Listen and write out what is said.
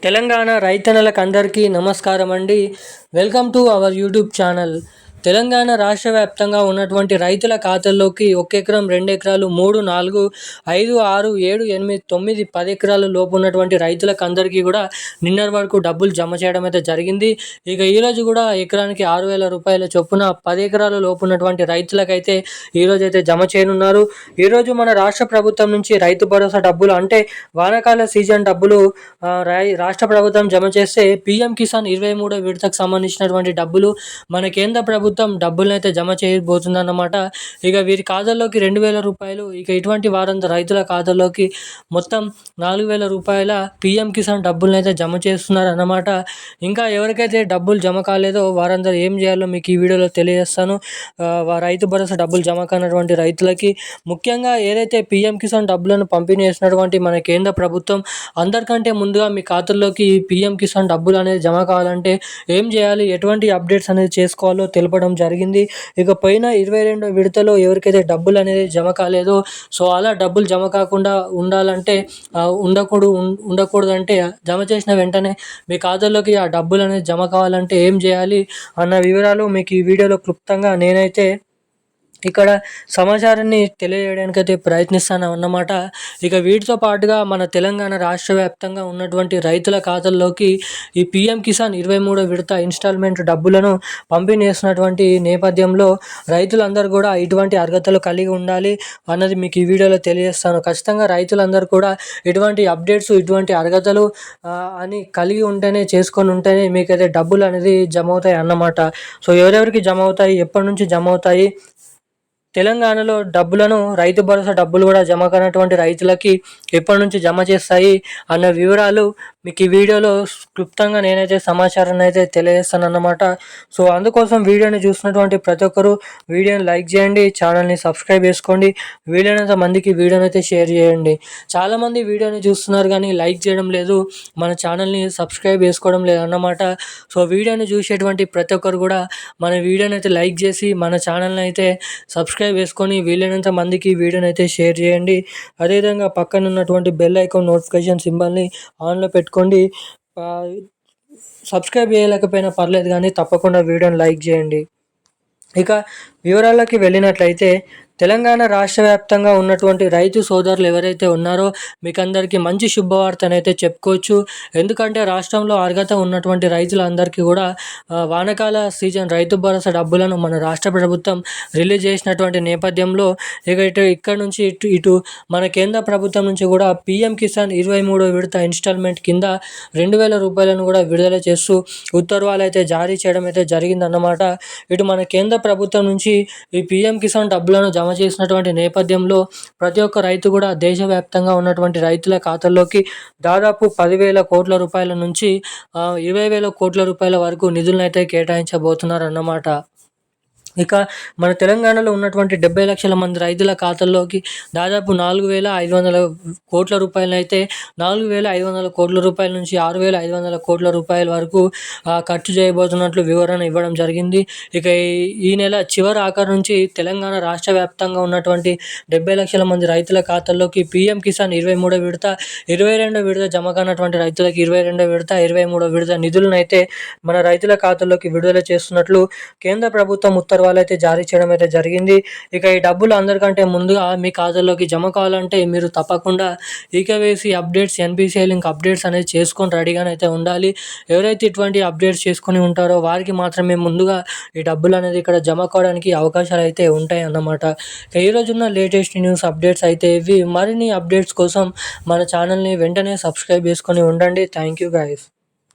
తెలంగాణ రైతన్నలకందరికీ నమస్కారం అండి. Welcome to our YouTube channel. Telangana రాష్ట్ర వ్యాప్తంగా ఉన్నటువంటి రైతుల ఖాతాల్లోకి 1 ఎకరం, 2 ఎకరాలు, 3, 4, 5, 6, 7, 8, 9, 10 ఎకరాల లోపు ఉన్నటువంటి రైతులకు అందరికీ కూడా నిన్నటి వరకు డబ్బులు జమ చేయడం అయితే జరిగింది. ఇక ఈరోజు కూడా ఎకరానికి 6,000 రూపాయల చొప్పున 10 ఎకరాల లోపు ఉన్నటువంటి రైతులకైతే ఈరోజు అయితే జమ చేయనున్నారు. ఈరోజు మన రాష్ట్ర ప్రభుత్వం నుంచి రైతు భరోసా డబ్బులు అంటే వానాకాల సీజన్ డబ్బులు రాష్ట్ర ప్రభుత్వం జమ చేస్తే పీఎం కిసాన్ 23వ విడతకు సంబంధించినటువంటి డబ్బులు మన కేంద్ర ప్రభుత్వం డబ్బులను అయితే జమ చేయబోతుందన్నమాట. ఇక వీరి ఖాతాల్లోకి 2,000 రూపాయలు, ఇక ఇటువంటి వారంతా రైతుల ఖాతాల్లోకి మొత్తం 4,000 రూపాయల పీఎం కిసాన్ డబ్బులను అయితే జమ చేస్తున్నారు అన్నమాట. ఇంకా ఎవరికైతే డబ్బులు జమ కాలేదో వారందరూ ఏం చేయాలో మీకు ఈ వీడియోలో తెలియజేస్తాను. రైతు భరోసా డబ్బులు జమ కానటువంటి రైతులకి ముఖ్యంగా ఏదైతే పీఎం కిసాన్ డబ్బులను పంపిణీ చేసినటువంటి మన కేంద్ర ప్రభుత్వం అందరికంటే ముందుగా మీ ఖాతాల్లోకి పీఎం కిసాన్ డబ్బులు అనేది జమ కావాలంటే ఏం చేయాలి, ఎటువంటి అప్డేట్స్ అనేది చేసుకోవాలో తెలపడం జరిగింది. ఇక పైన 22వ విడతలో ఎవరికైతే డబ్బులు అనేది జమ కాలేదో సో అలా డబ్బులు జమ కాకుండా ఉండాలంటే ఉండకూడదంటే జమ చేసిన వెంటనే మీ ఖాతాలోకి ఆ డబ్బులు అనేది జమ కావాలంటే ఏం చేయాలి అన్న వివరాలు మీకు ఈ వీడియోలో క్లుప్తంగా నేనైతే ఇక్కడ సమాచారాన్ని తెలియజేయడానికైతే ప్రయత్నిస్తాను అన్నమాట. ఇక వీటితో పాటుగా మన తెలంగాణ రాష్ట్ర వ్యాప్తంగా ఉన్నటువంటి రైతుల ఖాతాల్లోకి ఈ పీఎం కిసాన్ 23వ విడత ఇన్స్టాల్మెంట్ డబ్బులను పంపిణీ చేసినటువంటి నేపథ్యంలో రైతులందరూ కూడా ఇటువంటి అర్హతలు కలిగి ఉండాలి అన్నది మీకు ఈ వీడియోలో తెలియజేస్తాను. ఖచ్చితంగా రైతులందరూ కూడా ఇటువంటి అప్డేట్స్, ఇటువంటి అర్హతలు అని కలిగి ఉంటేనే, చేసుకొని ఉంటేనే మీకైతే డబ్బులు అనేది జమ అవుతాయి అన్నమాట. సో ఎవరెవరికి జమ అవుతాయి, ఎప్పటి నుంచి జమ అవుతాయి, తెలంగాణలో డబ్బులను రైతు భరోసా డబ్బులు కూడా జమ కానటువంటి రైతులకి ఎప్పటి నుంచి జమ చేస్తాయి అన్న వివరాలు మీకు ఈ వీడియోలో క్లుప్తంగా నేనైతే సమాచారాన్ని అయితే తెలియజేస్తాను అన్నమాట. సో అందుకోసం వీడియోని చూసినటువంటి ప్రతి ఒక్కరు వీడియోని లైక్ చేయండి, ఛానల్ని సబ్స్క్రైబ్ చేసుకోండి, వీలైనంత మందికి వీడియోని అయితే షేర్ చేయండి. చాలామంది వీడియోని చూస్తున్నారు కానీ లైక్ చేయడం లేదు, మన ఛానల్ని సబ్స్క్రైబ్ చేసుకోవడం లేదు అన్నమాట. సో వీడియోని చూసేటువంటి ప్రతి ఒక్కరు కూడా మన వీడియోని అయితే లైక్ చేసి మన ఛానల్ని అయితే సబ్స్క్రైబ్ చేసుకొని వీలైనంత మందికి వీడియోని అయితే షేర్ చేయండి. అదేవిధంగా పక్కన ఉన్నటువంటి బెల్ ఐకాన్ నోటిఫికేషన్ సింబల్ని ఆన్లో పెట్టుకోండి. సబ్స్క్రైబ్ చేయలేకపోయినా పర్లేదు కానీ తప్పకుండా వీడియోని లైక్ చేయండి. ఇక వివరాల్లోకి వెళ్ళినట్లయితే తెలంగాణ రాష్ట్ర వ్యాప్తంగా ఉన్నటువంటి రైతు సోదరులు ఎవరైతే ఉన్నారో మీకు అందరికీ మంచి శుభవార్తనైతే చెప్పుకోవచ్చు. ఎందుకంటే రాష్ట్రంలో అర్హత ఉన్నటువంటి రైతులందరికీ కూడా వానాకాల సీజన్ రైతు భరోసా డబ్బులను మన రాష్ట్ర ప్రభుత్వం రిలీజ్ చేసినటువంటి నేపథ్యంలో ఇక్కడ నుంచి ఇటు మన కేంద్ర ప్రభుత్వం నుంచి కూడా పీఎం కిసాన్ 23వ విడత ఇన్స్టాల్మెంట్ కింద 2,000 రూపాయలను కూడా విడుదల చేస్తూ ఉత్తర్వులు అయితే జారీ చేయడం అయితే జరిగిందన్నమాట. ఇటు మన కేంద్ర ప్రభుత్వం నుంచి ఈ పీఎం కిసాన్ డబ్బులను జమ చేసినటువంటి నేపథ్యంలో ప్రతి ఒక్క రైతు కూడా దేశవ్యాప్తంగా ఉన్నటువంటి రైతుల ఖాతాల్లోకి దాదాపు 10,000 కోట్ల రూపాయల నుంచి 20,000 కోట్ల రూపాయల వరకు నిధులను అయితే కేటాయించబోతున్నారు అన్నమాట. ఇక మన తెలంగాణలో ఉన్నటువంటి 70 లక్షల మంది రైతుల ఖాతాల్లోకి దాదాపు 4,500 కోట్ల రూపాయలు అయితే 4,500 కోట్ల రూపాయల నుంచి 6,500 కోట్ల రూపాయల వరకు ఖర్చు చేయబోతున్నట్లు వివరణ ఇవ్వడం జరిగింది. ఇక ఈ నెల చివరి ఆఖరు నుంచి తెలంగాణ రాష్ట్ర వ్యాప్తంగా ఉన్నటువంటి 70 లక్షల మంది రైతుల ఖాతాల్లోకి పీఎం కిసాన్ 23వ విడత, 22వ విడత జమ కానటువంటి రైతులకు 22వ విడత, 23వ విడత నిధులను అయితే మన రైతుల ఖాతాల్లోకి విడుదల చేస్తున్నట్లు కేంద్ర ప్రభుత్వం ఉత్తర్వులు అయితే జారీ చేయడం అయితే జరిగింది. ఇక ఈ డబ్బులు అందరికంటే ముందుగా మీ ఖాతాలోకి జమ కావాలంటే మీరు తప్పకుండా eKYC updates, NPCI link updates అనేది చేసుకొని రెడీగానైతే ఉండాలి. ఎవరైతే ఇటువంటి అప్డేట్స్ చేసుకొని ఉంటారో వారికి మాత్రమే ముందుగా ఈ డబ్బులు అనేది ఇక్కడ జమ కావడానికి అవకాశాలు అయితే ఉంటాయి అన్నమాట. ఈరోజున్న లేటెస్ట్ న్యూస్ అప్డేట్స్ అయితే ఇవి. మరిన్ని అప్డేట్స్ కోసం మన ఛానల్ని వెంటనే సబ్స్క్రైబ్ చేసుకొని ఉండండి. Thank you guys.